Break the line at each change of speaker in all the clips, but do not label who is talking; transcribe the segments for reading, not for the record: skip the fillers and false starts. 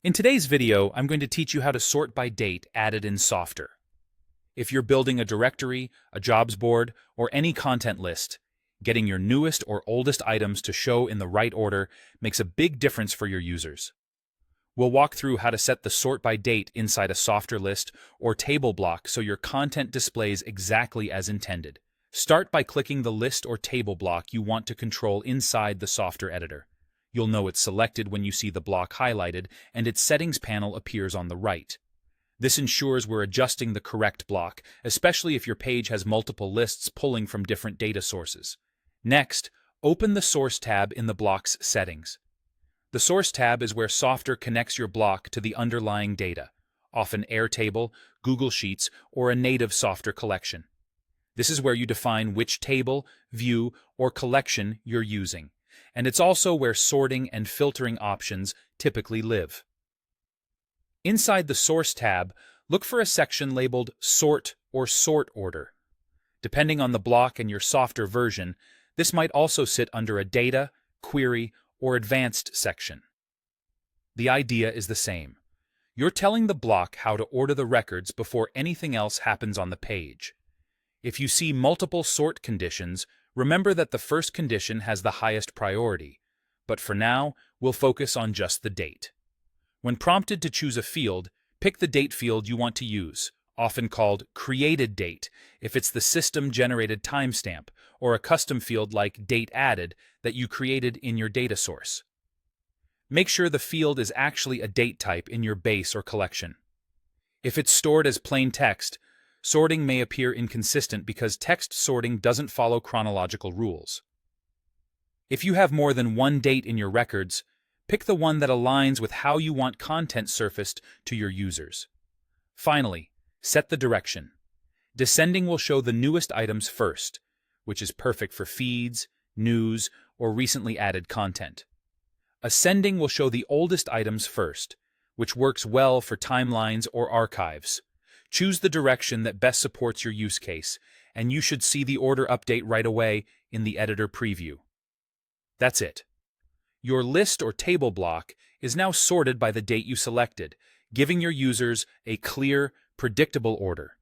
In today's video, I'm going to teach you how to sort by date added in Softr. If you're building a directory, a jobs board, or any content list, getting your newest or oldest items to show in the right order makes a big difference for your users. We'll walk through how to set the sort by date inside a Softr list or table block so your content displays exactly as intended. Start by clicking the list or table block you want to control inside the Softr editor. You'll know it's selected when you see the block highlighted and its settings panel appears on the right. This ensures we're adjusting the correct block, especially if your page has multiple lists pulling from different data sources. Next, open the Source tab in the block's settings. The Source tab is where Softr connects your block to the underlying data, often Airtable, Google Sheets, or a native Softr collection. This is where you define which table, view, or collection you're using. And it's also where sorting and filtering options typically live. Inside the Source tab, look for a section labeled Sort or Sort Order. Depending on the block and your Softr version, this might also sit under a Data, Query, or Advanced section. The idea is the same. You're telling the block how to order the records before anything else happens on the page. If you see multiple sort conditions, remember that the first condition has the highest priority, but for now, we'll focus on just the date. When prompted to choose a field, pick the date field you want to use, often called created date if it's the system-generated timestamp, or a custom field like date added that you created in your data source. Make sure the field is actually a date type in your base or collection. If it's stored as plain text, sorting may appear inconsistent because text sorting doesn't follow chronological rules. If you have more than one date in your records, pick the one that aligns with how you want content surfaced to your users. Finally, set the direction. Descending will show the newest items first, which is perfect for feeds, news, or recently added content. Ascending will show the oldest items first, which works well for timelines or archives. Choose the direction that best supports your use case, and you should see the order update right away in the editor preview. That's it. Your list or table block is now sorted by the date you selected, giving your users a clear, predictable order.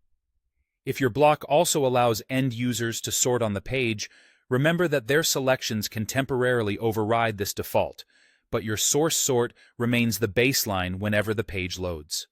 If your block also allows end users to sort on the page, remember that their selections can temporarily override this default, but your source sort remains the baseline whenever the page loads.